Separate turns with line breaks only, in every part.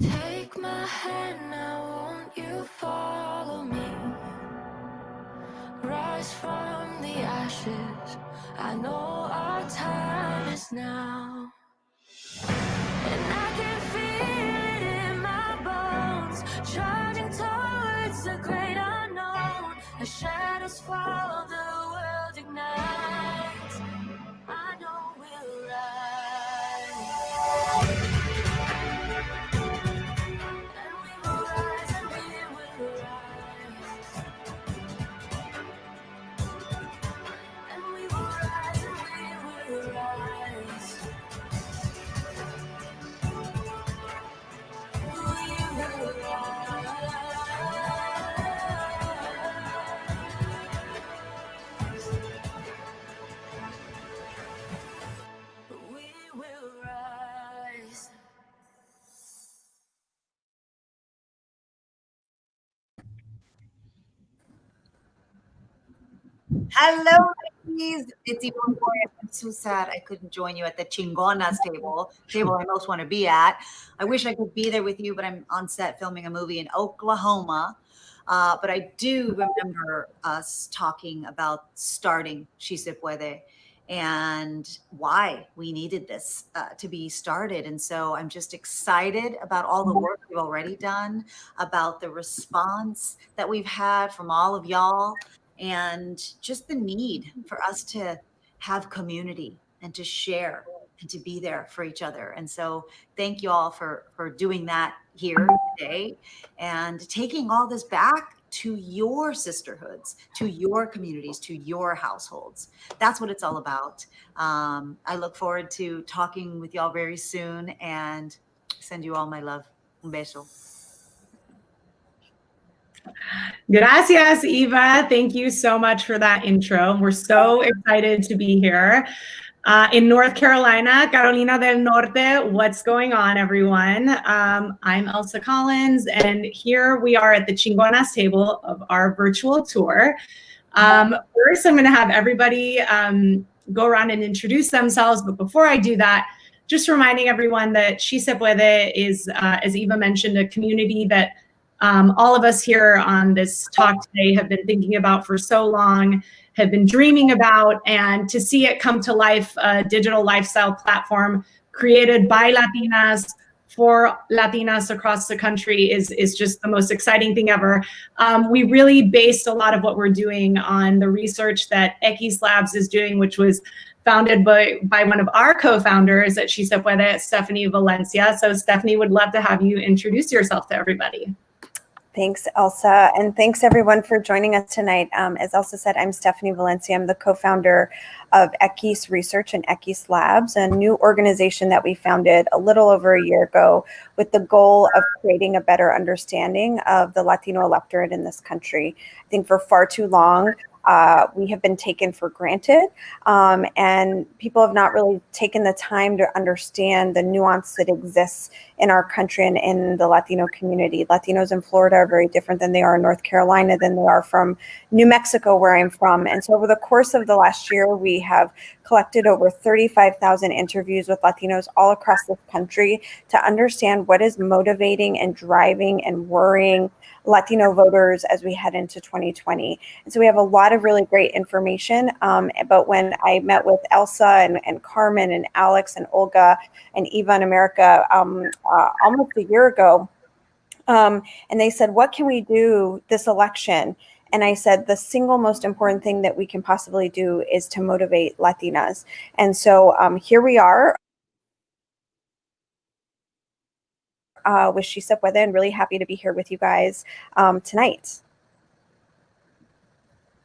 Take my hand now, won't you follow me? Rise from the ashes, I know our time is now. And I can feel it in my bones, charging towards the great unknown. As shadows fall, the world ignites. I know we'll rise. And we will rise, and we will rise. And we will rise, and we will rise. We will rise. We will rise.
Hello, ladies. It's Eva Longoria. I'm so sad I couldn't join you at the Chingonas table I most want to be at. I wish I could be there with you, but I'm on set filming a movie in Oklahoma. But I do remember us talking about starting She Se Puede and why we needed this to be started. And so I'm just excited about all the work we've already done, about the response that we've had from all of y'all, and just the need for us to have community and to share and to be there for each other. And so thank you all for doing that here today and taking all this back to your sisterhoods, to your communities, to your households. That's what it's all about. I look forward to talking with y'all very soon and send you all my love. Un beso.
Gracias, Eva. Thank you so much for that intro. We're so excited to be here. In North Carolina, Carolina del Norte, what's going on, everyone? I'm Elsa Collins, and here we are at the Chingonas table of our virtual tour. First, I'm going to have everybody go around and introduce themselves, but before I do that, just reminding everyone that She Se Puede is, as Eva mentioned, a community that all of us here on this talk today have been thinking about for so long, have been dreaming about, and to see it come to life, a digital lifestyle platform created by Latinas for Latinas across the country is just the most exciting thing ever. We really based a lot of what we're doing on the research that X Labs is doing, which was founded by one of our co-founders at She Se Puede, Stephanie Valencia. So Stephanie, would love to have you introduce yourself to everybody.
Thanks, Elsa, and thanks everyone for joining us tonight. As Elsa said, I'm Stephanie Valencia. I'm the co-founder of X Research and X Labs, a new organization that we founded a little over a year ago with the goal of creating a better understanding of the Latino electorate in this country. I think for far too long, we have been taken for granted, and people have not really taken the time to understand the nuance that exists in our country and in the Latino community. Latinos in Florida are very different than they are in North Carolina, than they are from New Mexico, where I'm from. And so over the course of the last year, we have collected over 35,000 interviews with Latinos all across this country to understand what is motivating and driving and worrying Latino voters as we head into 2020. And so we have a lot of really great information. But when I met with Elsa and Carmen and Alex and Olga and Eva in America almost a year ago, and they said, what can we do this election? And I said, the single most important thing that we can possibly do is to motivate Latinas. And so here we are with She Se Puede, and really happy to be here with you guys tonight.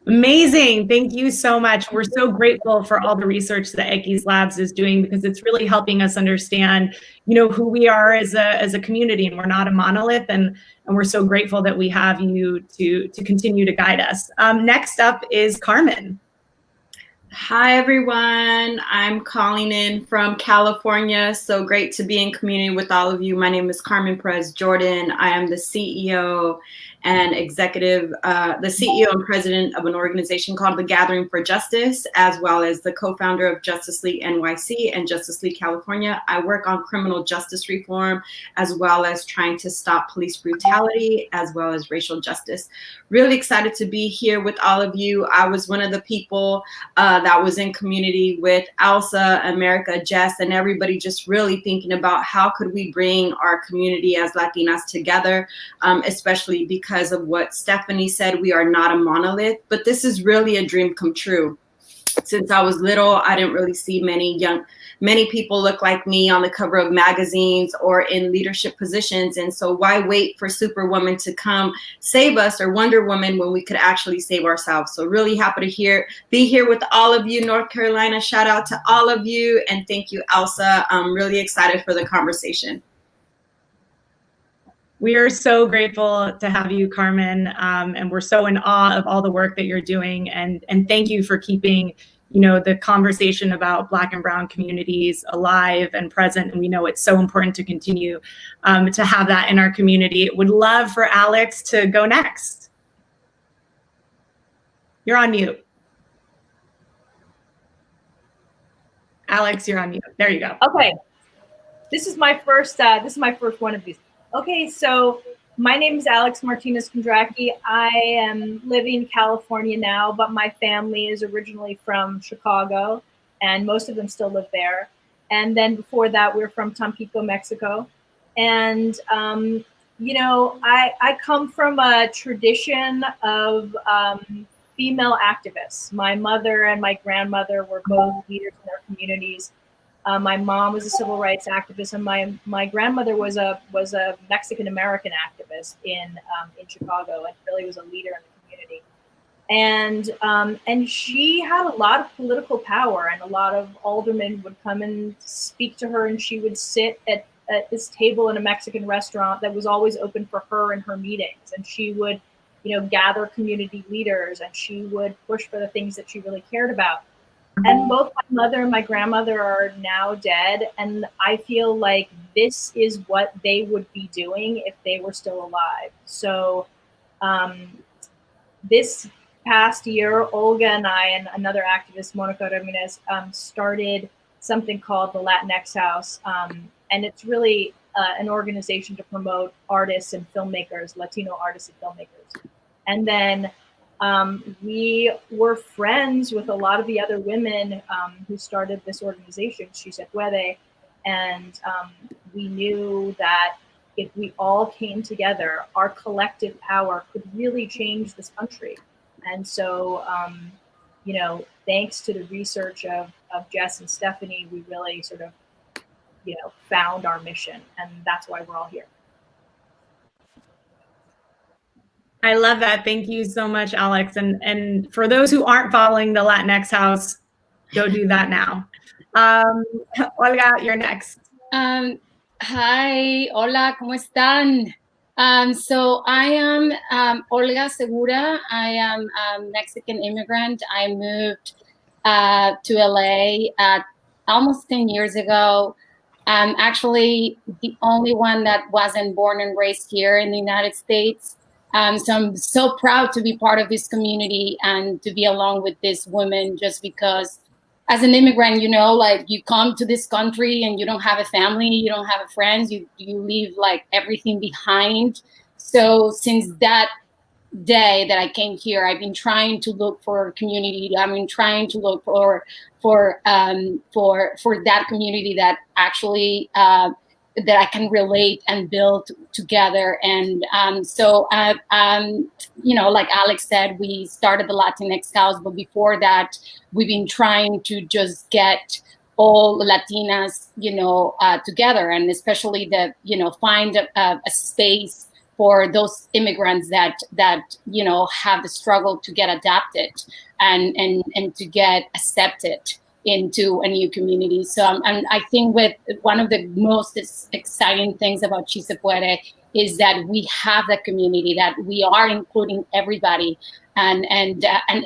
Amazing. Thank you so much. We're so grateful for all the research that X Labs is doing, because it's really helping us understand, who we are as a community, and we're not a monolith, and we're so grateful that we have you to continue to guide us. Next up is Carmen.
Hi, everyone. I'm calling in from California. So great to be in community with all of you. My name is Carmen Pérez Jordan. I am the CEO and president of an organization called the Gathering for Justice, as well as the co-founder of Justice League NYC and Justice League California. I work on criminal justice reform, as well as trying to stop police brutality, as well as racial justice. Really excited to be here with all of you. I was one of the people that was in community with Elsa, America, Jess, and everybody, just really thinking about how could we bring our community as Latinas together, especially because of what Stephanie said, we are not a monolith, but this is really a dream come true. Since I was little, I didn't really see many people look like me on the cover of magazines or in leadership positions. And so why wait for Superwoman to come save us, or Wonder Woman, when we could actually save ourselves? So really happy to be here with all of you, North Carolina. Shout out to all of you. And thank you, Elsa. I'm really excited for the conversation.
We are so grateful to have you, Carmen, and we're so in awe of all the work that you're doing. And thank you for keeping, the conversation about Black and Brown communities alive and present. And we know it's so important to continue to have that in our community. Would love for Alex to go next. You're on mute. Alex, you're on mute. There you go.
Okay. This is my first one of these. Okay, so my name is Alex Martínez Kondracke. I am living in California now, but my family is originally from Chicago, and most of them still live there. And then before that, we're from Tampico, Mexico. And, I come from a tradition of female activists. My mother and my grandmother were both leaders in their communities. My mom was a civil rights activist, and my grandmother was a Mexican American activist in Chicago, and really was a leader in the community. And she had a lot of political power, and a lot of aldermen would come and speak to her, and she would sit at this table in a Mexican restaurant that was always open for her and her meetings. And she would, gather community leaders, and she would push for the things that she really cared about. And both my mother and my grandmother are now dead. And I feel like this is what they would be doing if they were still alive. So this past year, Olga and I and another activist, Mónica Ramírez, started something called the Latinx House. And it's really an organization to promote artists and filmmakers, Latino artists and filmmakers. And then we were friends with a lot of the other women who started this organization, She Se Puede. And we knew that if we all came together, our collective power could really change this country. And so, thanks to the research of Jess and Stephanie, we really sort of, found our mission. And that's why we're all here.
I love that. Thank you so much, Alex. And for those who aren't following the Latinx House, go do that now. Olga, you're next.
Hi, hola, ¿cómo están? So I am Olga Segura. I am a Mexican immigrant. I moved to LA almost 10 years ago. I'm actually the only one that wasn't born and raised here in the United States. So I'm so proud to be part of this community and to be along with this woman, just because as an immigrant, you come to this country and you don't have a family, you don't have friends, you leave like everything behind. So since that day that I came here, I've been trying to look for a community. I've been trying to look for that community that actually that I can relate and build together. And so, like Alex said, we started the Latinx House, but before that, we've been trying to just get all Latinas, together, and especially find a space for those immigrants that have the struggle to get adapted and to get accepted into a new community. So I think with one of the most exciting things about She Se Puede is that we have that community, that we are including everybody, and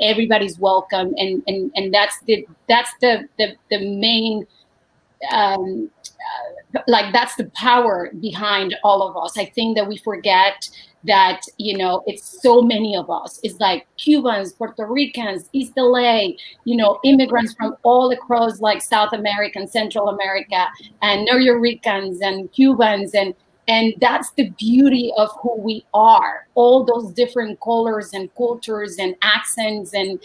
everybody's welcome, and that's the main that's the power behind all of us. I think that we forget that, it's so many of us. It's like Cubans, Puerto Ricans, East LA, immigrants from all across like South America and Central America, and New Yorkers and Cubans, and that's the beauty of who we are. All those different colors and cultures and accents, and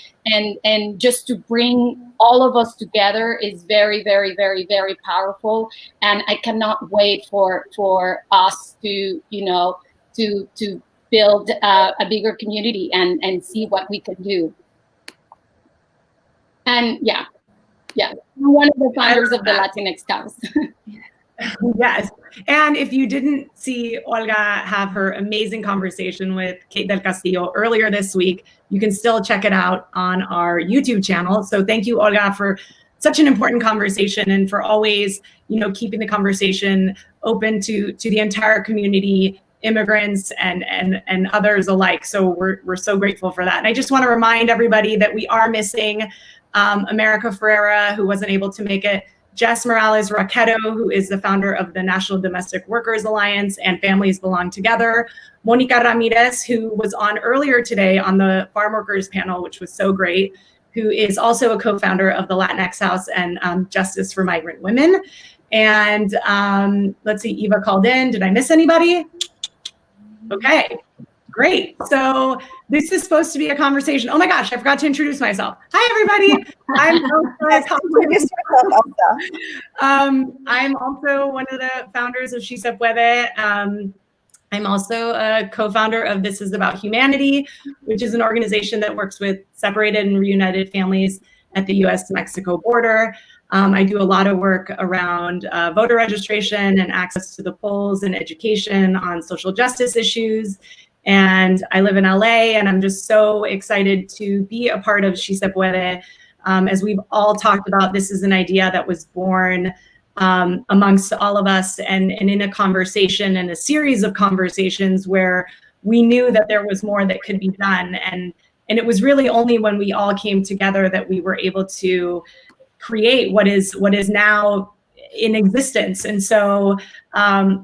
just to bring all of us together is very, very, very, very powerful. And I cannot wait for us to to build a bigger community and see what we can do. And yeah, I'm one of the founders of the Latinx House.
Yes. And if you didn't see Olga have her amazing conversation with Kate del Castillo earlier this week, you can still check it out on our YouTube channel. So thank you, Olga, for such an important conversation, and for always, keeping the conversation open to the entire community, immigrants and others alike. So we're so grateful for that. And I just want to remind everybody that we are missing America Ferrera, who wasn't able to make it, Jess Morales Rocketto, who is the founder of the National Domestic Workers Alliance and Families Belong Together, Mónica Ramírez, who was on earlier today on the farm workers panel, which was so great, who is also a co-founder of the Latinx House and Justice for Migrant Women. And let's see, Eva called in. Did I miss anybody? Okay, great. So this is supposed to be a conversation. Oh my gosh, I forgot to introduce myself. Hi, everybody. I'm also one of the founders of She Se Puede. I'm also a co-founder of This Is About Humanity, which is an organization that works with separated and reunited families at the US-Mexico border. I do a lot of work around voter registration and access to the polls and education on social justice issues. And I live in LA, and I'm just so excited to be a part of She Se Puede. As we've all talked about, this is an idea that was born amongst all of us and in a conversation and a series of conversations where we knew that there was more that could be done. And it was really only when we all came together that we were able to create what is now in existence. And so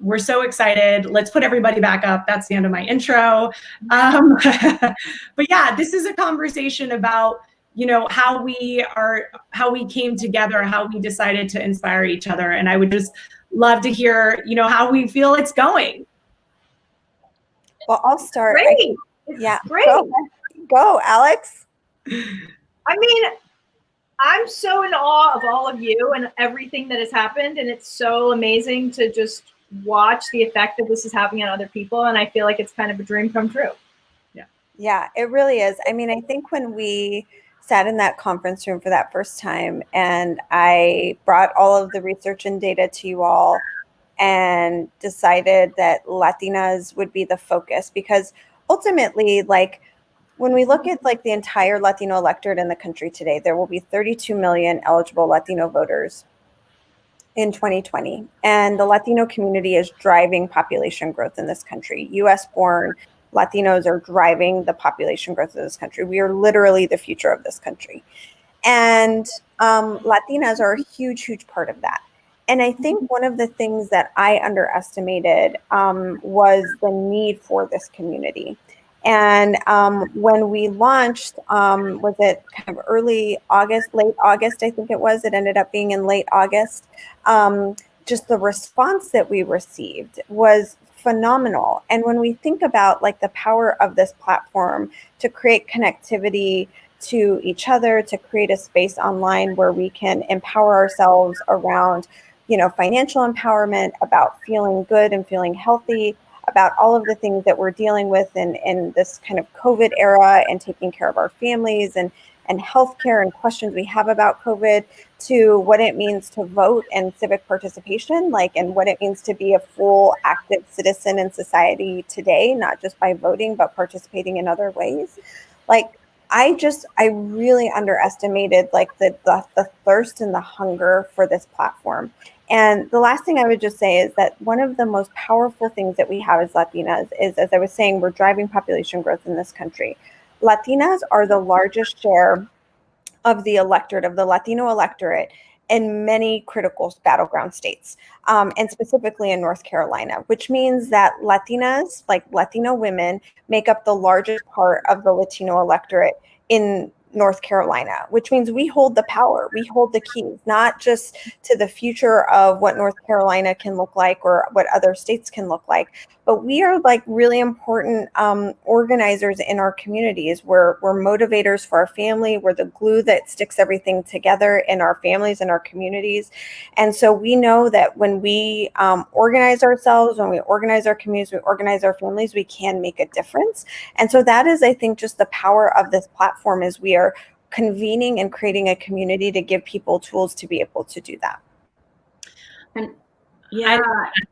we're so excited. Let's put everybody back up. That's the end of my intro. But yeah, this is a conversation about, you know, how we came together, how we decided to inspire each other. And I would just love to hear, you know, how we feel it's going.
Well, I'll start.
Great.
Yeah.
Great.
Go, Alex.
I mean, I'm so in awe of all of you and everything that has happened. And it's so amazing to just watch the effect that this is having on other people. And I feel like it's kind of a dream come true.
Yeah, it really is. I mean, I think when we sat in that conference room for that first time and I brought all of the research and data to you all and decided that Latinas would be the focus, because ultimately, like, when we look at like the entire Latino electorate in the country today, there will be 32 million eligible Latino voters in 2020. And the Latino community is driving population growth in this country. US born Latinos are driving the population growth of this country. We are literally the future of this country. And Latinas are a huge, huge part of that. And I think one of the things that I underestimated was the need for this community. And when we launched, was it kind of early August, late August, I think it was. It ended up being in late August. Just the response that we received was phenomenal. And when we think about like the power of this platform to create connectivity to each other, to create a space online where we can empower ourselves around, you know, financial empowerment, about feeling good and feeling healthy, about all of the things that we're dealing with in this kind of COVID era, and taking care of our families and healthcare and questions we have about COVID, to what it means to vote and civic participation, like, and what it means to be a full active citizen in society today, not just by voting, but participating in other ways. Like, I really underestimated like the thirst and the hunger for this platform. And the last thing I would just say is that one of the most powerful things that we have as Latinas is, as I was saying, we're driving population growth in this country. Latinas are the largest share of the electorate, of the Latino electorate, in many critical battleground states, and specifically in North Carolina, which means that Latinas, like Latino women, make up the largest part of the Latino electorate in North Carolina, which means we hold the power, we hold the keys, not just to the future of what North Carolina can look like or what other states can look like, but we are like really important organizers in our communities. We're motivators for our family. We're the glue that sticks everything together in our families and our communities. And so we know that when we organize ourselves, when we organize our communities, we organize our families, we can make a difference. And so that is, I think, just the power of this platform, is we are convening and creating a community to give people tools to be able to do that.
And yeah,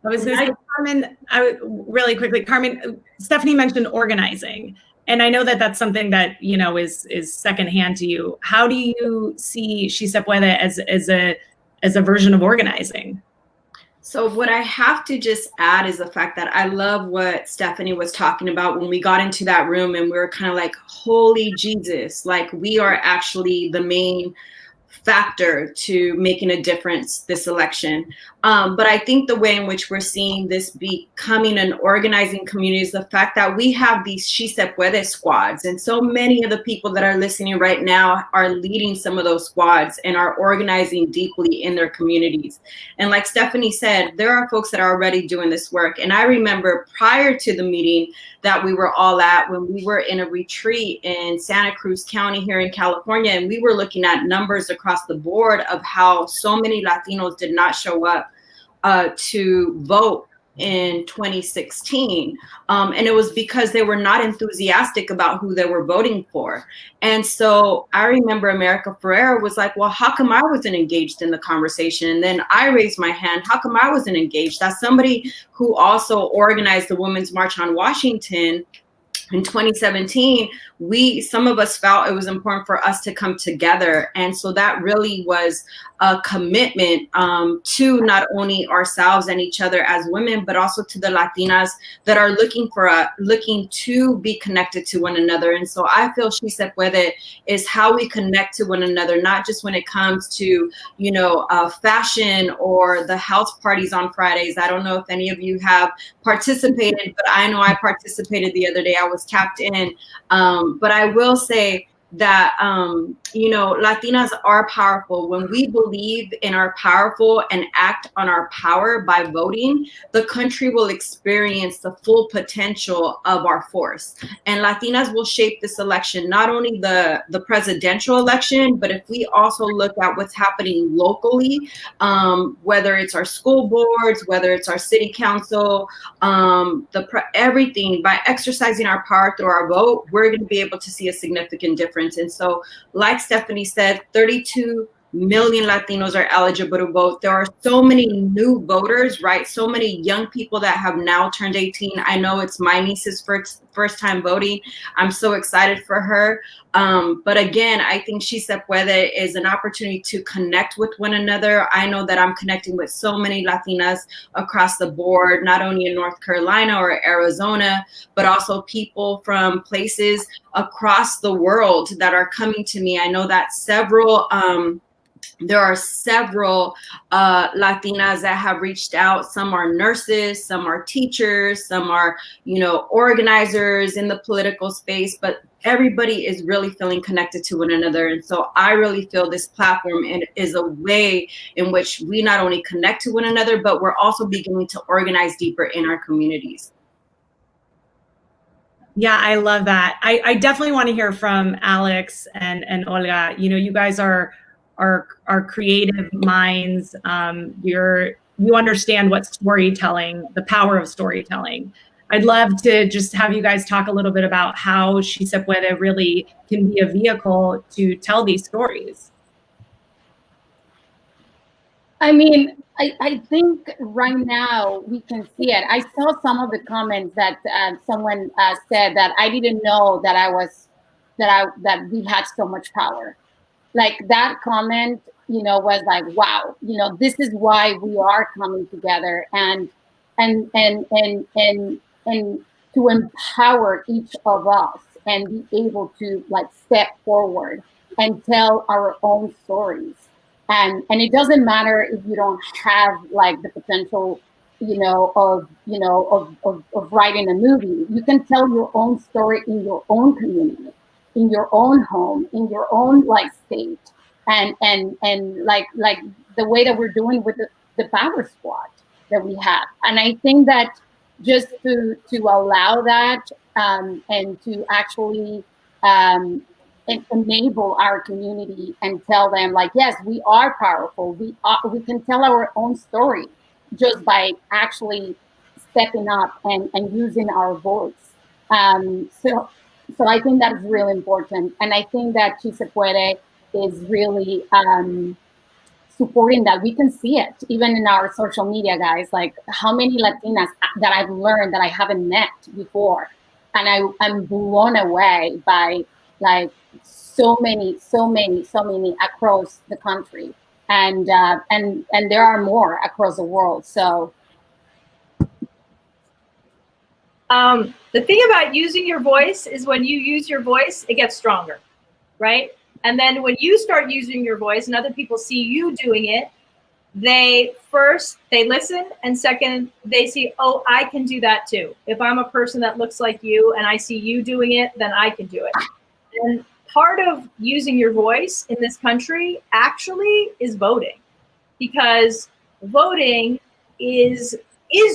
I was going to say, Carmen, really quickly, Carmen, Stephanie mentioned organizing. And I know that that's something that, you know, is secondhand to you. How do you see She Se Puede as a version of organizing?
So what I have to just add is the fact that I love what Stephanie was talking about when we got into that room, and we were kind of like, holy Jesus, like we are actually the main factor to making a difference this election. But I think the way in which we're seeing this becoming an organizing community is the fact that we have these She Se Puede squads. And so many of the people that are listening right now are leading some of those squads and are organizing deeply in their communities. And like Stephanie said, there are folks that are already doing this work. And I remember prior to the meeting that we were all at, when we were in a retreat in Santa Cruz County here in California, and we were looking at numbers across the board of how so many Latinos did not show up to vote in 2016. And it was because they were not enthusiastic about who they were voting for. And so I remember America Ferrera was like, well, how come I wasn't engaged in the conversation? And then I raised my hand, how come I wasn't engaged? As somebody who also organized the Women's March on Washington in 2017, some of us felt it was important for us to come together. And so that really was a commitment to not only ourselves and each other as women, but also to the Latinas that are looking to be connected to one another. And so I feel She Se Puede is how we connect to one another, not just when it comes to, fashion or the house parties on Fridays. I don't know if any of you have participated, but I know I participated the other day. I was tapped in. But I will say that, Latinas are powerful. When we believe in our powerful and act on our power by voting, the country will experience the full potential of our force. And Latinas will shape this election, not only the presidential election, but if we also look at what's happening locally, whether it's our school boards, whether it's our city council, everything, by exercising our power through our vote, we're going to be able to see a significant difference. And so, like Stephanie said, 32 million Latinos are eligible to vote. There are so many new voters, right? So many young people that have now turned 18. I know it's my niece's first time voting. I'm so excited for her. But again, I think She Se Puede is an opportunity to connect with one another. I know that I'm connecting with so many Latinas across the board, not only in North Carolina or Arizona, but also people from places across the world that are coming to me. I know that there are several Latinas that have reached out. Some are nurses, some are teachers, some are, organizers in the political space, but everybody is really feeling connected to one another. And so I really feel this platform is a way in which we not only connect to one another, but we're also beginning to organize deeper in our communities.
Yeah, I love that. I definitely want to hear from Alex and Olga. You guys are creative minds. You understand what storytelling, the power of storytelling. I'd love to just have you guys talk a little bit about how She Se Puede really can be a vehicle to tell these stories.
I mean, I think right now we can see it. I saw some of the comments that someone said that I didn't know that we had so much power. Like that comment, was like, wow, this is why we are coming together and to empower each of us and be able to step forward and tell our own stories. And it doesn't matter if you don't have the potential, of writing a movie. You can tell your own story in your own community, in your own home, in your own state, and the way that we're doing with the Power Squad that we have. And I think that just to allow that and to actually enable our community and tell them yes, we are powerful. We can tell our own story just by actually stepping up and using our voice. So I think that is really important. And I think that She Se Puede is really supporting that. We can see it even in our social media, guys, how many Latinas that I've learned that I haven't met before. And I'm blown away by so many across the country. And there are more across the world. So
the thing about using your voice is when you use your voice, it gets stronger, right? And then when you start using your voice and other people see you doing it, they listen, and second, they see, oh, I can do that too. If I'm a person that looks like you and I see you doing it, then I can do it. And part of using your voice in this country actually is voting, because voting is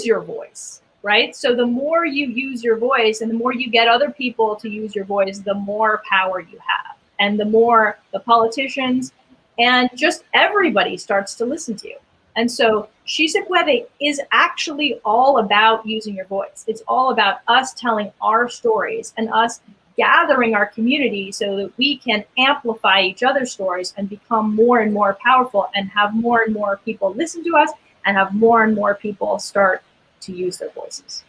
your voice. Right? So the more you use your voice and the more you get other people to use your voice, the more power you have. And the more the politicians and just everybody starts to listen to you. And so She Se Puede is actually all about using your voice. It's all about us telling our stories and us gathering our community so that we can amplify each other's stories and become more and more powerful and have more and more people listen to us and have more and more people start to use their voices.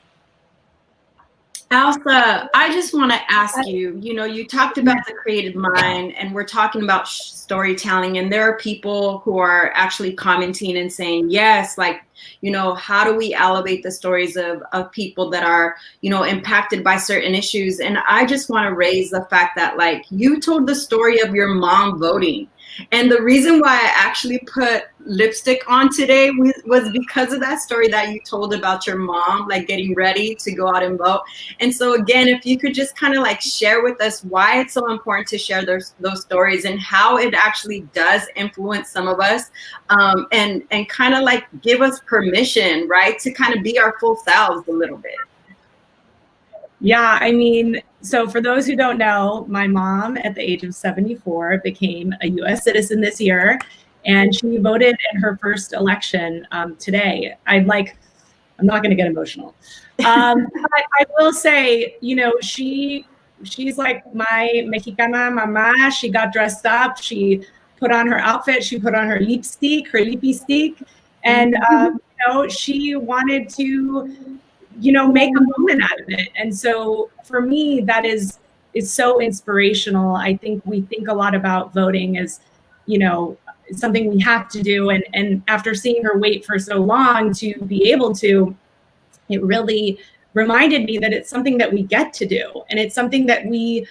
Elsa, I just want to ask you, you talked about the creative mind, and we're talking about storytelling, and there are people who are actually commenting and saying, yes, like, how do we elevate the stories of people that are, impacted by certain issues? And I just want to raise the fact that, like, you told the story of your mom voting. And the reason why I actually put lipstick on today was because of that story that you told about your mom, like getting ready to go out and vote. And so again, if you could just kind of like share with us why it's so important to share those stories and how it actually does influence some of us, and kind of like give us permission, right, to kind of be our full selves a little bit.
Yeah, I mean, so for those who don't know, my mom at the age of 74 became a US citizen this year, and she voted in her first election today. I'm not going to get emotional. But I will say, she's like my Mexicana mama. She got dressed up. She put on her outfit. She put on her lipstick, and, she wanted to make a moment out of it. And so for me, that is so inspirational. I think we think a lot about voting as, something we have to do. And after seeing her wait for so long to be able to, it really reminded me that it's something that we get to do. And it's something that we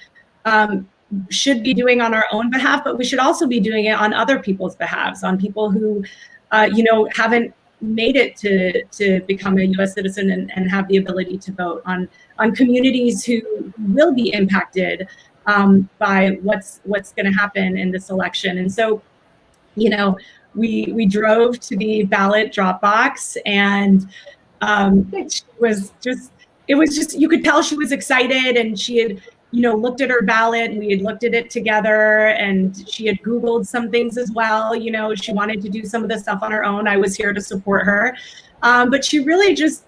should be doing on our own behalf, but we should also be doing it on other people's behalves, on people who, haven't made it to become a US citizen and have the ability to vote, on communities who will be impacted by what's going to happen in this election. And so, we drove to the ballot drop box, and it was just, you could tell she was excited, and she had, looked at her ballot, and we had looked at it together, and she had Googled some things as well. She wanted to do some of the stuff on her own. I was here to support her. But she really just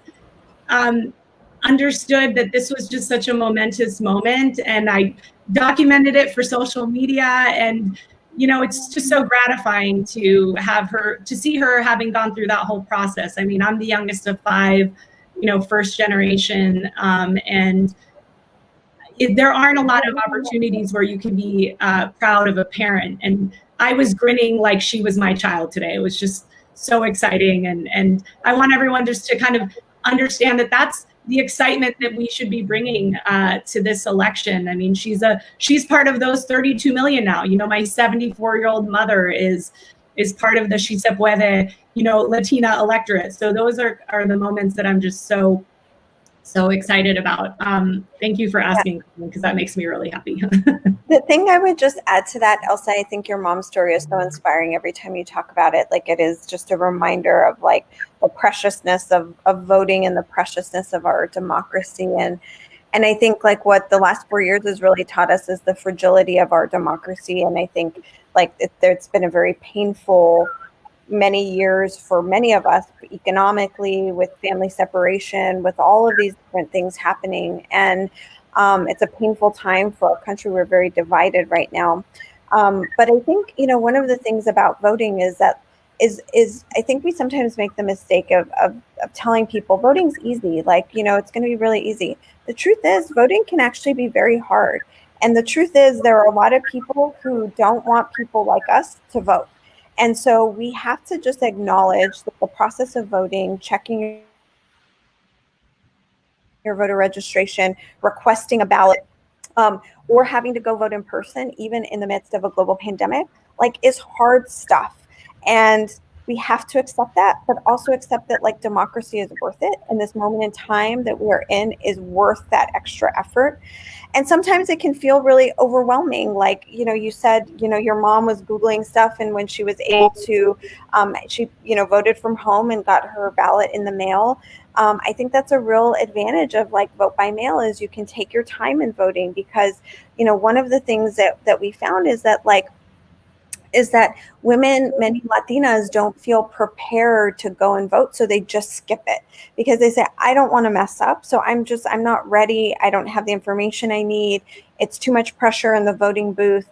understood that this was just such a momentous moment. And I documented it for social media. And, it's just so gratifying to see her having gone through that whole process. I mean, I'm the youngest of 5, first generation. And there aren't a lot of opportunities where you can be proud of a parent. And I was grinning like she was my child today. It was just so exciting. And I want everyone just to kind of understand that that's the excitement that we should be bringing to this election. I mean, she's part of those 32 million now. My 74-year-old mother is part of the She Se Puede, Latina electorate. So those are the moments that I'm just so excited about. Thank you for asking, because that makes me really happy.
The thing I would just add to that, Elsa, I think your mom's story is so inspiring every time you talk about it. Like, it is just a reminder of like the preciousness of voting and the preciousness of our democracy. And I think like what the last 4 years has really taught us is the fragility of our democracy. And I think like it's been a very painful many years for many of us, economically, with family separation, with all of these different things happening. And it's a painful time for our country. We're very divided right now. But I think, one of the things about voting is that I think we sometimes make the mistake of telling people voting's easy. Like, it's going to be really easy. The truth is voting can actually be very hard. And the truth is there are a lot of people who don't want people like us to vote. And so we have to just acknowledge that the process of voting, checking your voter registration, requesting a ballot, or having to go vote in person, even in the midst of a global pandemic, like, is hard stuff. And we have to accept that, but also accept that like democracy is worth it. And this moment in time that we're in is worth that extra effort. And sometimes it can feel really overwhelming. Like, you said, your mom was Googling stuff, and when she was able to, she, voted from home and got her ballot in the mail. I think that's a real advantage of like vote by mail, is you can take your time in voting, because, one of the things that we found is that like, is that women, many Latinas, don't feel prepared to go and vote, so they just skip it because they say, I don't want to mess up, so I'm not ready, I don't have the information I need, it's too much pressure in the voting booth,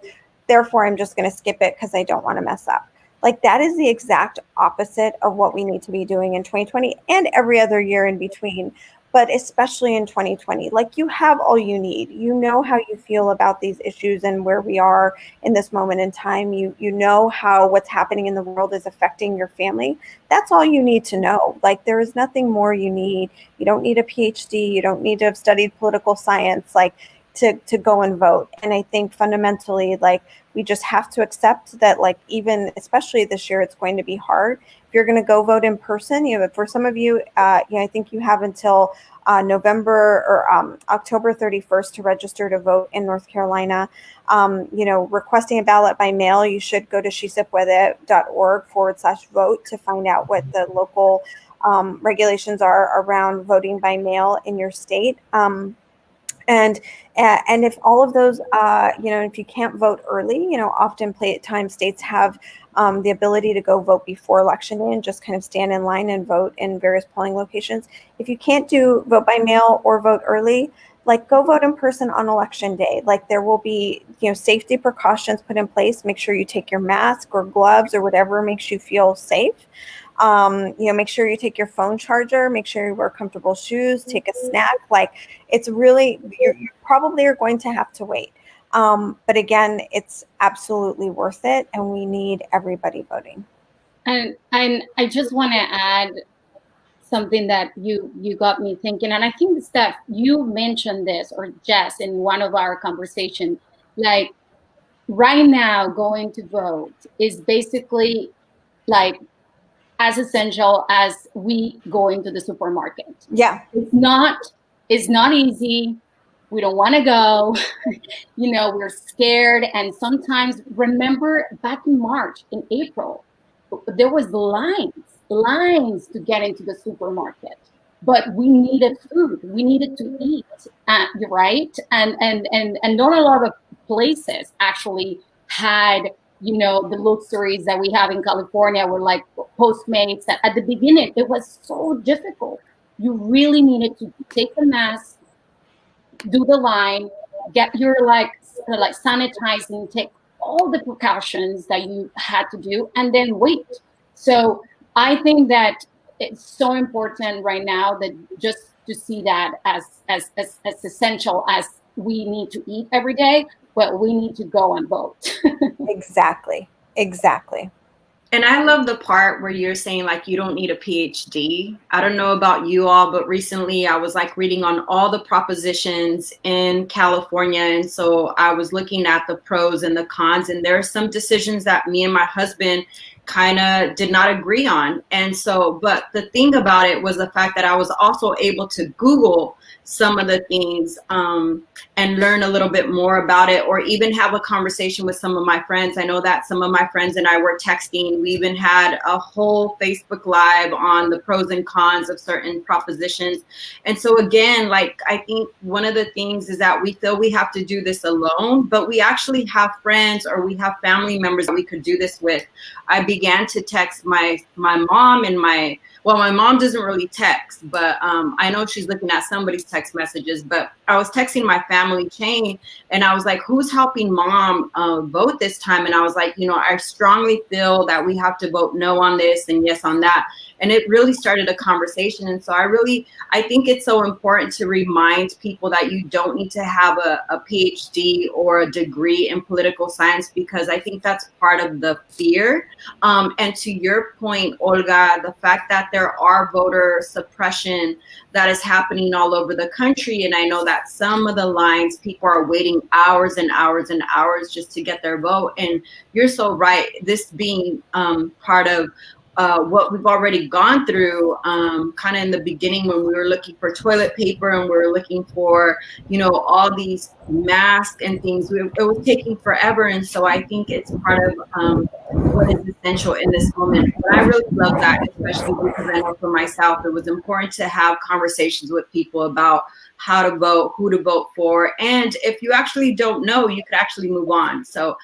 therefore I'm just going to skip it because I don't want to mess up. Like, that is the exact opposite of what we need to be doing in 2020 and every other year in between, but especially in 2020. Like, you have all you need. You know how you feel about these issues and where we are in this moment in time. You know how what's happening in the world is affecting your family. That's all you need to know. Like, there is nothing more you need. You don't need a PhD. You don't need to have studied political science, like, to go and vote. And I think fundamentally, like, we just have to accept that, like, even especially this year, it's going to be hard. If you're going to go vote in person, for some of you, I think you have until November or October 31st to register to vote in North Carolina. Requesting a ballot by mail, you should go to shesepuede.org/vote to find out what the local regulations are around voting by mail in your state. And if all of those, if you can't vote early, oftentimes states have the ability to go vote before election day and just kind of stand in line and vote in various polling locations. If you can't do vote by mail or vote early, like, go vote in person on election day. Like, there will be, safety precautions put in place. Make sure you take your mask or gloves or whatever makes you feel safe. Make sure you take your phone charger, make sure you wear comfortable shoes, take a snack. Like, it's really, you probably are going to have to wait. But again, it's absolutely worth it, and we need everybody voting.
And I just want to add something that you got me thinking, and I think, Steph, you mentioned this, or Jess, in one of our conversations, like, right now going to vote is basically like as essential as we go into the supermarket.
Yeah.
It's not easy. We don't want to go. We're scared. And sometimes, remember back in March, in April, there was lines to get into the supermarket. But we needed food. We needed to eat, right? And not a lot of places actually had, the luxuries that we have in California were like Postmates. At the beginning, it was so difficult. You really needed to take the mask, do the line, get your like sanitizing, take all the precautions that you had to do, and then wait. So I think that it's so important right now that just to see that as essential as we need to eat every day, but we need to go and vote.
Exactly.
And I love the part where you're saying, like, you don't need a PhD. I don't know about you all, but recently I was like reading on all the propositions in California. And so I was looking at the pros and the cons, and there are some decisions that me and my husband kind of did not agree on. And so, but the thing about it was the fact that I was also able to Google some of the things and learn a little bit more about it, or even have a conversation with some of my friends. I know that some of my friends and I were texting. We even had a whole Facebook Live on the pros and cons of certain propositions. And so again, like, I think one of the things is that we feel we have to do this alone, but we actually have friends or we have family members that we could do this with. I began to text my mom and my mom doesn't really text, but I know she's looking at somebody's text messages. But I was texting my family chain, and I was like, who's helping mom vote this time? And I was like, I strongly feel that we have to vote no on this and yes on that. And it really started a conversation. And so I think it's so important to remind people that you don't need to have a PhD or a degree in political science, because I think that's part of the fear. And to your point, Olga, the fact that there are voter suppression that is happening all over the country. And I know that some of the lines, people are waiting hours and hours and hours just to get their vote. And you're so right. This being part of what we've already gone through, kind of in the beginning when we were looking for toilet paper and we were looking for, all these masks and things, it was taking forever. And so I think it's part of what is essential in this moment. But I really love that, especially because I know for myself, it was important to have conversations with people about how to vote, who to vote for. And if you actually don't know, you could actually move on. So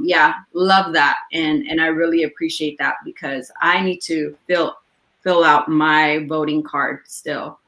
yeah, love that. And I really appreciate that because I need to fill out my voting card still.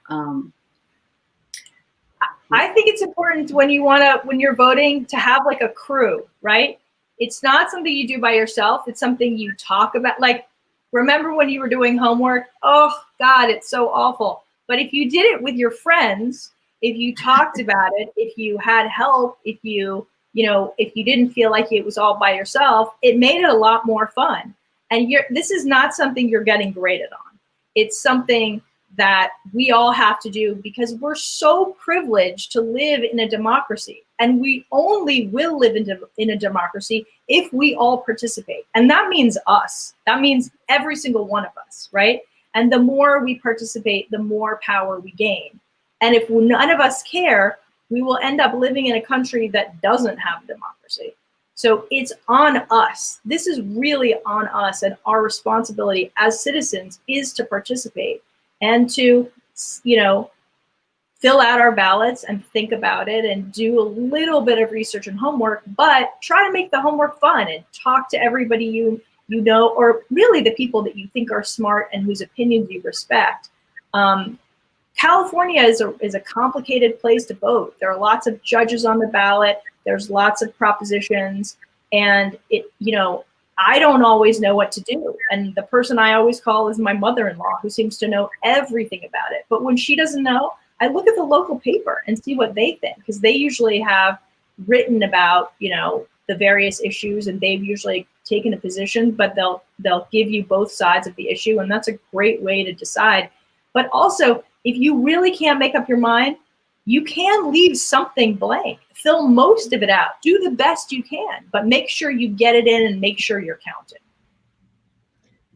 I think it's important when you're voting to have like a crew, right? It's not something you do by yourself. It's something you talk about. Like, remember when you were doing homework? Oh God, it's so awful. But if you did it with your friends, if you talked about it, if you had help, if you didn't feel like it was all by yourself, it made it a lot more fun. And this is not something you're getting graded on. It's something that we all have to do because we're so privileged to live in a democracy. And we only will live in a democracy if we all participate. And that means us. That means every single one of us, right? And the more we participate, the more power we gain. And if none of us care, we will end up living in a country that doesn't have democracy. So it's on us. This is really on us, and our responsibility as citizens is to participate and to, fill out our ballots and think about it and do a little bit of research and homework, but try to make the homework fun and talk to everybody you know, or really the people that you think are smart and whose opinions you respect. California is a complicated place to vote. There are lots of judges on the ballot. There's lots of propositions, and I don't always know what to do. And the person I always call is my mother-in-law, who seems to know everything about it. But when she doesn't know, I look at the local paper and see what they think, because they usually have written about, the various issues, and they've usually taken a position, but they'll give you both sides of the issue. And that's a great way to decide. But also, if you really can't make up your mind, you can leave something blank. Fill most of it out. Do the best you can, but make sure you get it in and make sure you're counted.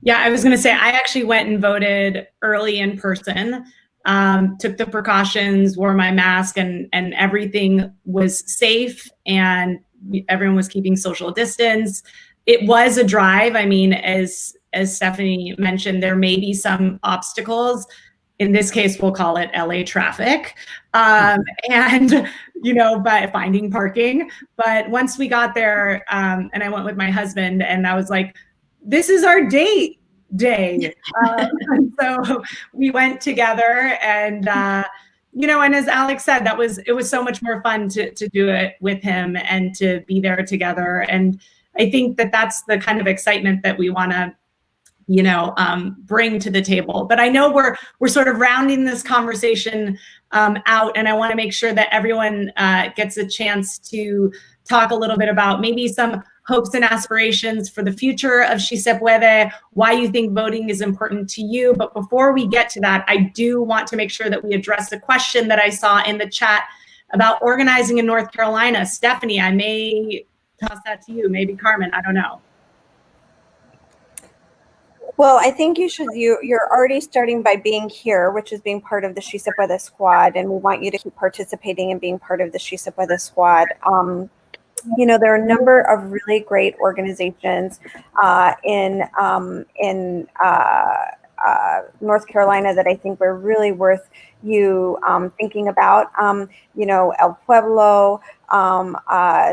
Yeah, I was going to say, I actually went and voted early in person, took the precautions, wore my mask, and everything was safe, and everyone was keeping social distance. It was a drive. I mean, as Stephanie mentioned, there may be some obstacles. In this case, we'll call it LA traffic, and by finding parking. But once we got there, and I went with my husband, and I was like, "This is our day." And so we went together, and and as Alex said, it was so much more fun to do it with him and to be there together. And I think that's the kind of excitement that we want to bring to the table. But I know we're sort of rounding this conversation out, and I want to make sure that everyone gets a chance to talk a little bit about maybe some hopes and aspirations for the future of She Se Puede, why you think voting is important to you. But before we get to that, I do want to make sure that we address the question that I saw in the chat about organizing in North Carolina. Stephanie, I may toss that to you, maybe Carmen, I don't know.
Well, I think you're already starting by being here, which is being part of the She Se Puede squad, and we want you to keep participating and being part of the She Se Puede squad. There are a number of really great organizations in North Carolina that I think are really worth you thinking about. El Pueblo.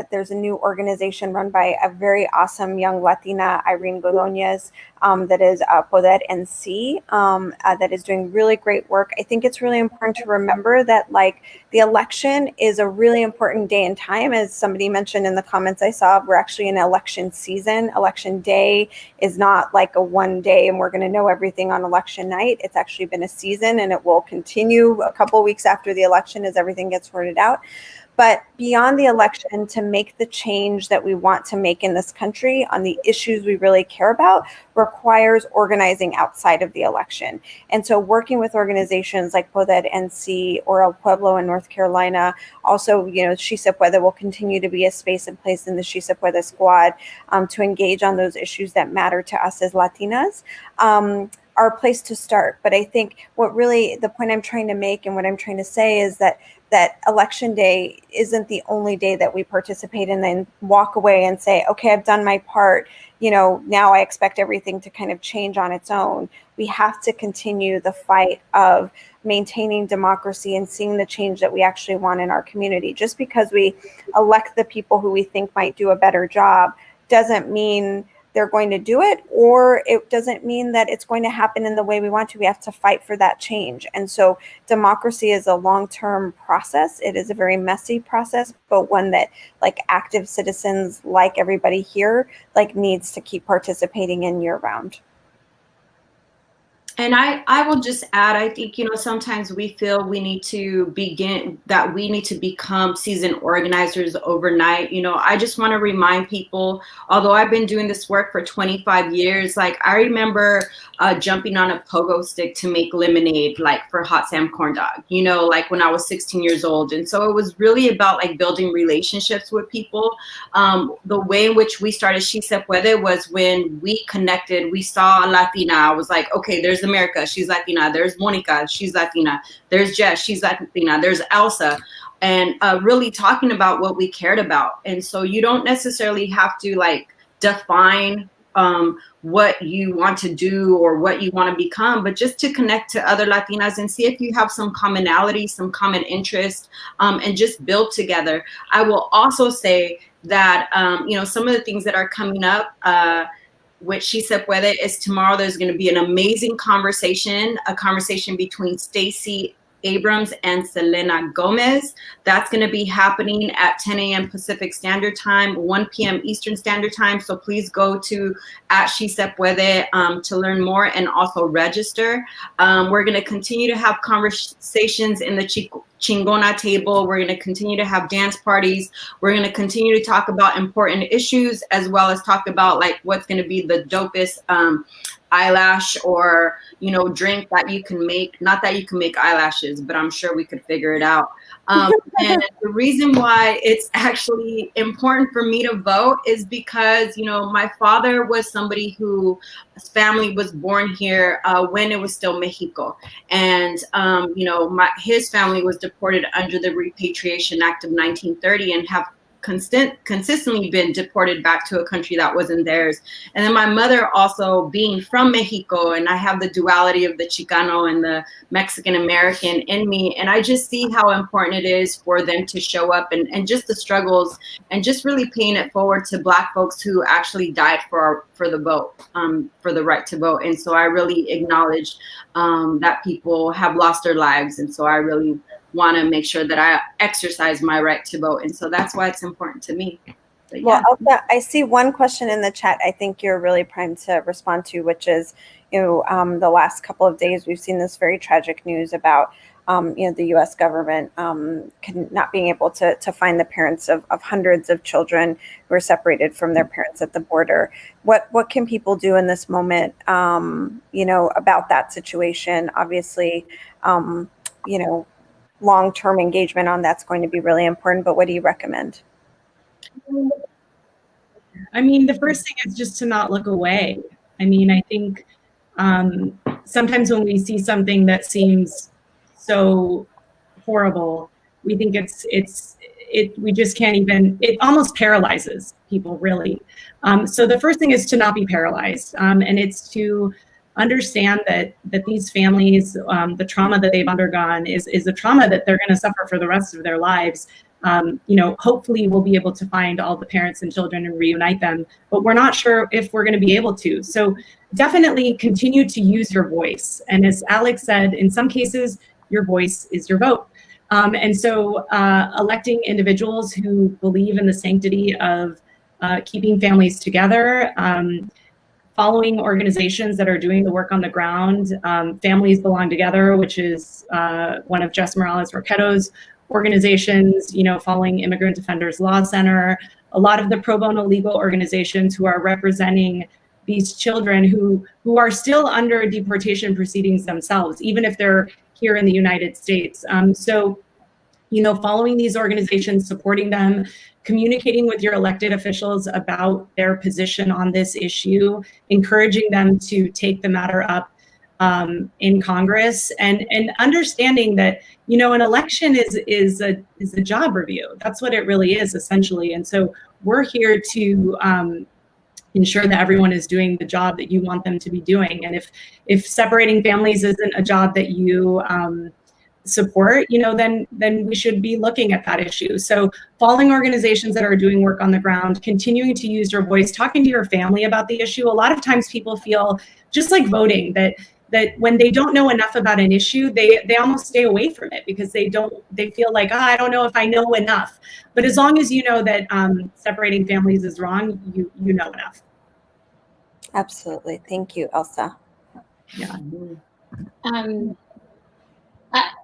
There's a new organization run by a very awesome young Latina, Irene Godóñez, that is Poder NC, that is doing really great work. I think it's really important to remember that the election is a really important day and time. As somebody mentioned in the comments I saw, we're actually in election season. Election day is not like a one day and we're going to know everything on election night. It's actually been a season, and it will continue a couple weeks after the election as everything gets sorted out. But beyond the election, to make the change that we want to make in this country on the issues we really care about requires organizing outside of the election. And so working with organizations like Poder NC or El Pueblo in North Carolina, also, She Se Puede will continue to be a space and place in the She Se Puede squad to engage on those issues that matter to us as Latinas. Are a place to start. But I think the point I'm trying to make and what I'm trying to say is that that election day isn't the only day that we participate and then walk away and say, okay, I've done my part. Now I expect everything to kind of change on its own. We have to continue the fight of maintaining democracy and seeing the change that we actually want in our community. Just because we elect the people who we think might do a better job doesn't mean they're going to do it, or it doesn't mean that it's going to happen in the way we want to. We have to fight for that change. And so democracy is a long-term process. It is a very messy process, but one that, like, active citizens, like everybody here, like, needs to keep participating in year round.
And I will just add, I think, sometimes we feel we need to become seasoned organizers overnight. I just want to remind people, although I've been doing this work for 25 years, like, I remember jumping on a pogo stick to make lemonade, like, for Hot Sam Corn Dog, like when I was 16 years old. And so it was really about, like, building relationships with people. The way in which we started She Se Puede was when we connected. We saw a Latina. I was like, okay, there's America, she's Latina. There's Mónica, she's Latina. There's Jess, she's Latina. There's Elsa. And really talking about what we cared about. And so you don't necessarily have to, like, define what you want to do or what you want to become, but just to connect to other Latinas and see if you have some commonality, some common interest, and just build together. I will also say that, some of the things that are coming up, which She Se Puede is tomorrow. There's going to be an amazing conversation, a conversation between Stacey Abrams and Selena Gomez. That's going to be happening at 10 a.m. Pacific Standard Time, 1 p.m. Eastern Standard Time. So please go to @She Se Puede to learn more and also register. We're going to continue to have conversations in the Chingona table. We're going to continue to have dance parties. We're going to continue to talk about important issues, as well as talk about, like, what's going to be the dopest eyelash or drink that you can make. Not that you can make eyelashes, but I'm sure we could figure it out. And the reason why it's actually important for me to vote is because my father was somebody whose family was born here when it was still Mexico, and his family was deported under the Repatriation Act of 1930 and have consistently been deported back to a country that wasn't theirs. And then my mother also being from Mexico, and I have the duality of the Chicano and the Mexican American in me. And I just see how important it is for them to show up and just the struggles and just really paying it forward to Black folks who actually died for the vote, for the right to vote. And so I really acknowledge that people have lost their lives. And so I really want to make sure that I exercise my right to vote. And so that's why it's important to me. But, yeah.
Well, Elsa, I see one question in the chat I think you're really primed to respond to, which is, the last couple of days we've seen this very tragic news about, the U.S. government not being able to find the parents of hundreds of children who are separated from their parents at the border. What can people do in this moment, about that situation? Obviously, long-term engagement on that's going to be really important, but what do you recommend?
I mean, the first thing is just to not look away. I mean, I think sometimes when we see something that seems so horrible, we think we just can't even, it almost paralyzes people, really. So the first thing is to not be paralyzed, and it's to understand that these families, the trauma that they've undergone is a trauma that they're going to suffer for the rest of their lives. Hopefully we'll be able to find all the parents and children and reunite them, but we're not sure if we're going to be able to. So definitely continue to use your voice. And as Alex said, in some cases, your voice is your vote. And so electing individuals who believe in the sanctity of keeping families together, following organizations that are doing the work on the ground. Families Belong Together, which is one of Jess Morales Rocketto's organizations, following Immigrant Defenders Law Center, a lot of the pro bono legal organizations who are representing these children who are still under deportation proceedings themselves, even if they're here in the United States. So, following these organizations, supporting them, communicating with your elected officials about their position on this issue, encouraging them to take the matter up in Congress, and understanding that, you know, an election is a job review. That's what it really is, essentially. And so we're here to ensure that everyone is doing the job that you want them to be doing. And if separating families isn't a job that you support, you know, then we should be looking at that issue. So following organizations that are doing work on the ground, continuing to use your voice, talking to your family about the issue. A lot of times people feel, just like voting, that when they don't know enough about an issue, they almost stay away from it because they feel like, oh, I don't know if I know enough. But as long as you know that separating families is wrong, you know enough.
Absolutely. Thank you, Elsa.
Yeah.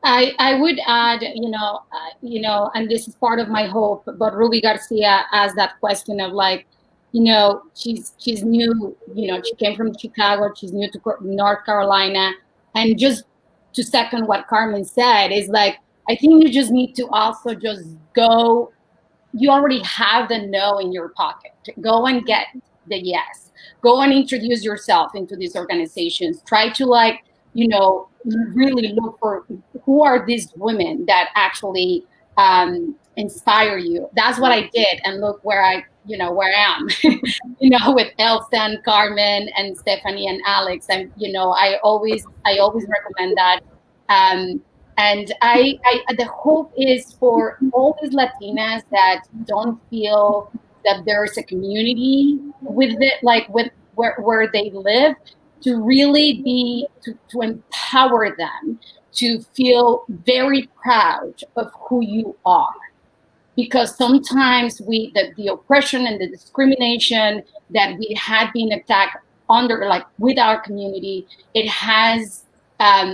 I would add, you know, and this is part of my hope, but Ruby Garcia asked that question of like, you know, she's new, you know, she came from Chicago, she's new to North Carolina. And just to second what Carmen said is like, I think you just need to also just go, you already have the no in your pocket. Go and get the yes. Go and introduce yourself into these organizations. Try to, like, you know, really look for who are these women that actually inspire you. That's what I did, and look where I am, you know, with Elsa and Carmen and Stephanie and Alex. And, you know, I always recommend that. And the hope is for all these Latinas that don't feel that there's a community with it, like with where they live, to really be, to empower them to feel very proud of who you are. Because sometimes the oppression and the discrimination that we had been attacked under, like with our community, it has,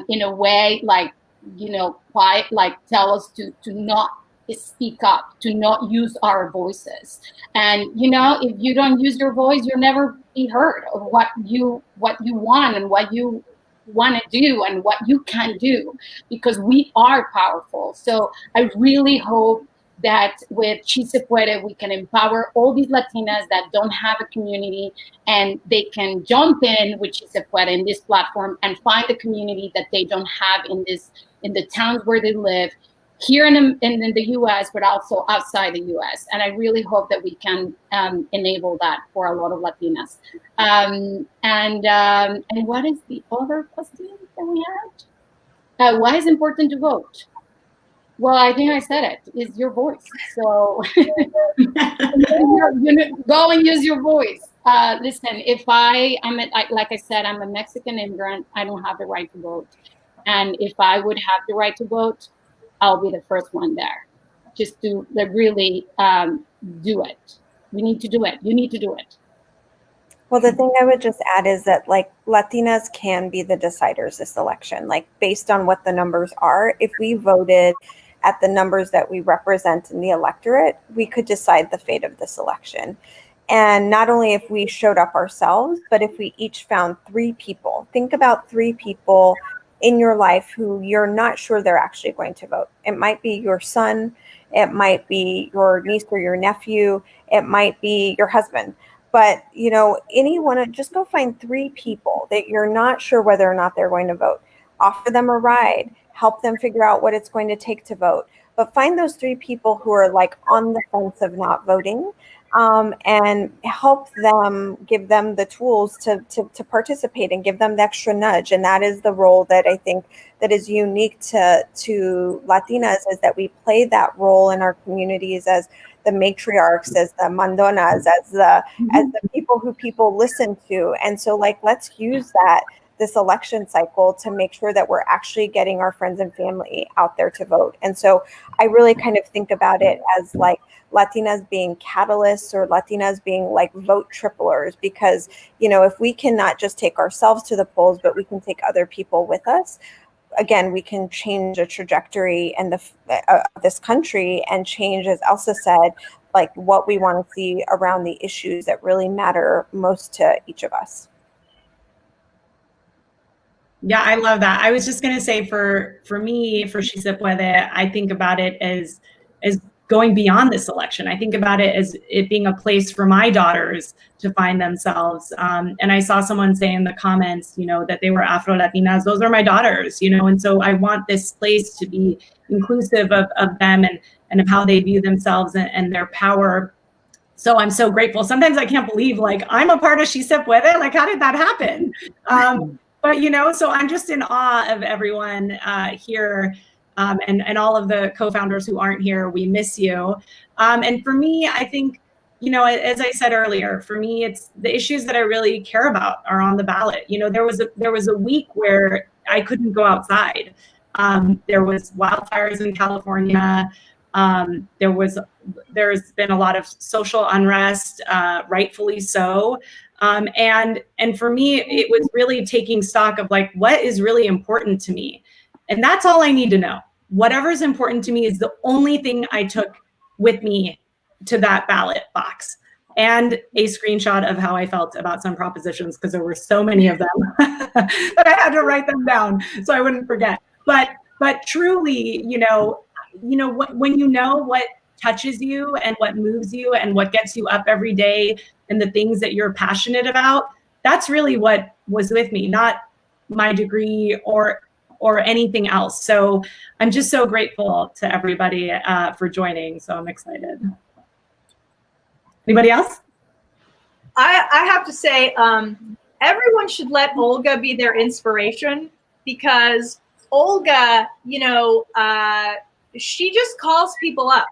in a way, like, you know, quite like tell us to not speak up, to not use our voices. And, you know, if you don't use your voice, you'll never be heard of what you want and what you want to do and what you can do, because we are powerful. So I really hope that with She Se Puede, we can empower all these Latinas that don't have a community, and they can jump in with She Se Puede in this platform and find a community that they don't have in the towns where they live, here in the U.S., but also outside the U.S. And I really hope that we can enable that for a lot of Latinas. And what is the other question that we had? Why is it important to vote? Well, I think I said it. It's your voice. So go and use your voice. Listen, if like I said, I'm a Mexican immigrant. I don't have the right to vote. And if I would have the right to vote, I'll be the first one there. Just to really do it. We need to do it. You need to do it.
Well, the thing I would just add is that, like, Latinas can be the deciders this election. Like, based on what the numbers are, if we voted at the numbers that we represent in the electorate, we could decide the fate of this election. And not only if we showed up ourselves, but if we each found 3 people. Think about 3 people in your life who you're not sure they're actually going to vote. It might be your son, it might be your niece or your nephew, it might be your husband. But, you know, anyone, just go find 3 people that you're not sure whether or not they're going to vote. Offer them a ride, help them figure out what it's going to take to vote. But find those 3 people who are like on the fence of not voting, and help them, give them the tools to participate and give them the extra nudge. And that is the role that I think that is unique to Latinas, is that we play that role in our communities as the matriarchs, as the mandonas, as the people who people listen to. And so, like, let's use this election cycle to make sure that we're actually getting our friends and family out there to vote. And so I really kind of think about it as like Latinas being catalysts, or Latinas being like vote triplers, because, you know, if we can not just take ourselves to the polls, but we can take other people with us, again, we can change a trajectory in this country, and change, as Elsa said, like what we want to see around the issues that really matter most to each of us.
Yeah, I love that. I was just going to say, for me, for She Se Puede, I think about it as going beyond this election. I think about it as it being a place for my daughters to find themselves. And I saw someone say in the comments, you know, that they were Afro-Latinas. Those are my daughters, you know, and so I want this place to be inclusive of them and of how they view themselves and their power. So I'm so grateful. Sometimes I can't believe, like, I'm a part of She Se Puede. Like, how did that happen? But, you know, so I'm just in awe of everyone here. And all of the co-founders who aren't here, we miss you. And for me, I think, you know, as I said earlier, for me, it's the issues that I really care about are on the ballot. You know, there was a week where I couldn't go outside. There was wildfires in California. There's been a lot of social unrest, rightfully so. And for me, it was really taking stock of, like, what is really important to me. And that's all I need to know. Whatever's important to me is the only thing I took with me to that ballot box, and a screenshot of how I felt about some propositions, because there were so many of them that I had to write them down so I wouldn't forget. But truly, you know when you know what touches you and what moves you and what gets you up every day and the things that you're passionate about, that's really what was with me, not my degree or anything else. So I'm just so grateful to everybody for joining. So I'm excited. Anybody else?
I have to say, everyone should let Olga be their inspiration, because Olga, you know, she just calls people up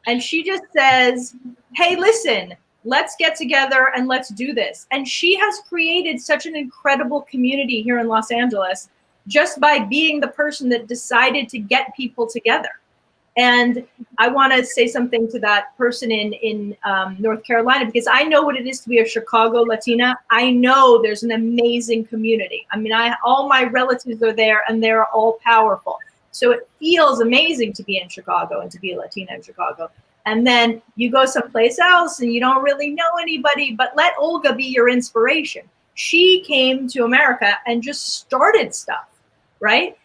and she just says, hey, listen, let's get together and let's do this. And she has created such an incredible community here in Los Angeles just by being the person that decided to get people together. And I want to say something to that person in North Carolina, because I know what it is to be a Chicago Latina. I know there's an amazing community. I mean, all my relatives are there and they're all powerful. So it feels amazing to be in Chicago and to be a Latina in Chicago. And then you go someplace else and you don't really know anybody, but let Olga be your inspiration. She came to America and just started stuff, right?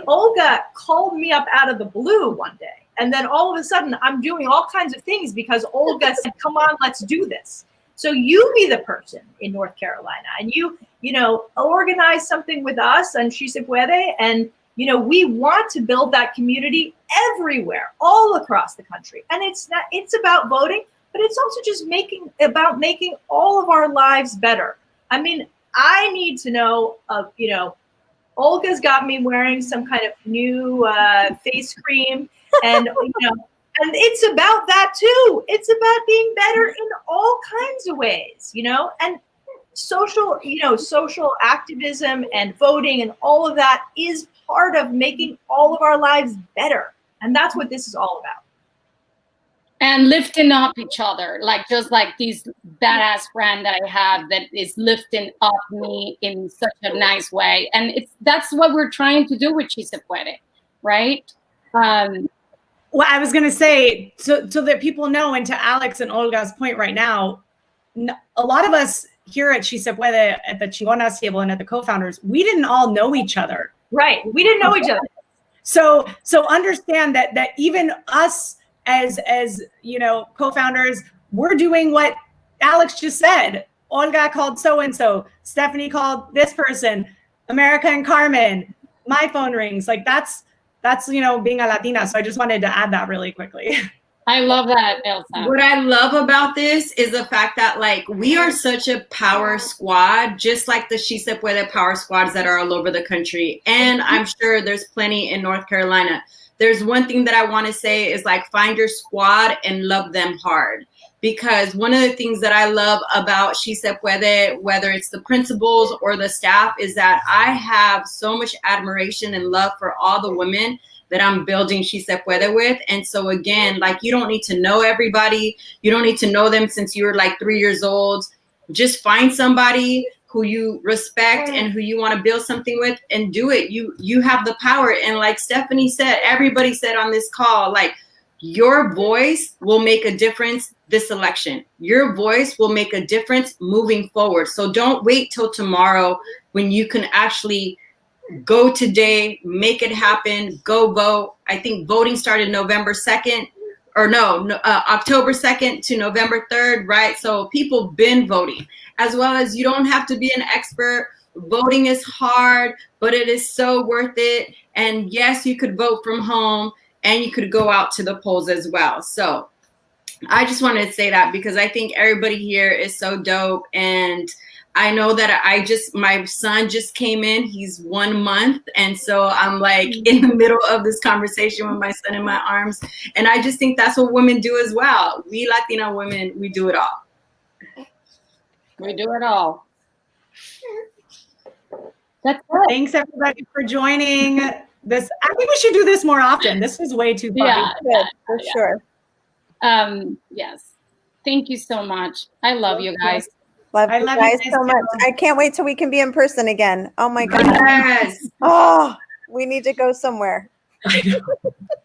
Olga called me up out of the blue one day. And then all of a sudden I'm doing all kinds of things because Olga said, come on, let's do this. So you be the person in North Carolina and you know, organize something with us and She Se Puede. And, you know, we want to build that community everywhere, all across the country. And it's about voting, but it's also just about making all of our lives better. I mean, I need to know, you know, Olga's got me wearing some kind of new face cream, and you know, and it's about that too. It's about being better in all kinds of ways, you know, and social activism and voting and all of that is part of making all of our lives better, and that's what this is all about.
And lifting up each other, like just like this badass friend that I have that is lifting up me in such a nice way. And that's what we're trying to do with She Se Puede, right?
Well, I was going to say, so that people know, and to Alex and Olga's point right now, a lot of us here at She Se Puede, at the Chingonas table and at the co-founders, we didn't all know each other.
Right. We didn't know each other.
So understand that even us, as you know, co-founders, we're doing what Alex just said. Olga called so-and-so, Stephanie called this person, America and Carmen, my phone rings. Like that's, you know, being a Latina. So I just wanted to add that really quickly.
I love that, Elsa.
What I love about this is the fact that, like, we are such a power squad, just like the She Se Puede power squads that are all over the country. And I'm sure there's plenty in North Carolina. There's one thing that I want to say is, like, find your squad and love them hard. Because one of the things that I love about She Se Puede, whether it's the principals or the staff, is that I have so much admiration and love for all the women that I'm building She Se Puede with. And so again, like, you don't need to know everybody. You don't need to know them since you were like 3 years old. Just find somebody who you respect and who you want to build something with and do it. You have the power. And like Stephanie said, everybody said on this call, like, your voice will make a difference this election. Your voice will make a difference moving forward. So don't wait till tomorrow when you can actually go today, make it happen, go vote. I think voting started November 2nd. October 2nd to November 3rd, right? So people been voting, as well as you don't have to be an expert. Voting is hard, but it is so worth it. And yes, you could vote from home and you could go out to the polls as well. So I just wanted to say that because I think everybody here is so dope. And I know that my son just came in, he's 1 month. And so I'm like in the middle of this conversation with my son in my arms. And I just think that's what women do as well. We Latina women, we do it all.
We do it all. That's it.
Thanks everybody for joining this. I think we should do this more often. This was way too fun.
Yeah, for sure.
Yes. Thank you so much. I love you guys.
Love you guys so much. I can't wait till we can be in person again. Oh my God.
Yes.
Oh, we need to go somewhere.
We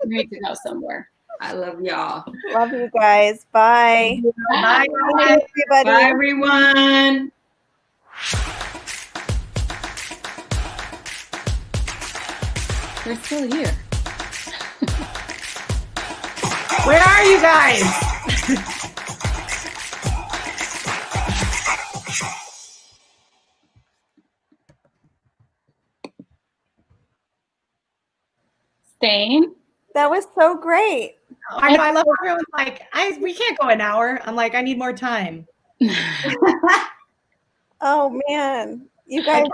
need to go somewhere.
I love y'all.
Love you guys. Bye.
Bye.
Bye, everybody.
Bye, everyone.
We're still here.
Where are you guys?
Staying?
That was so great.
I know. I love how everyone's like, we can't go an hour. I'm like, I need more time.
Oh man, you guys.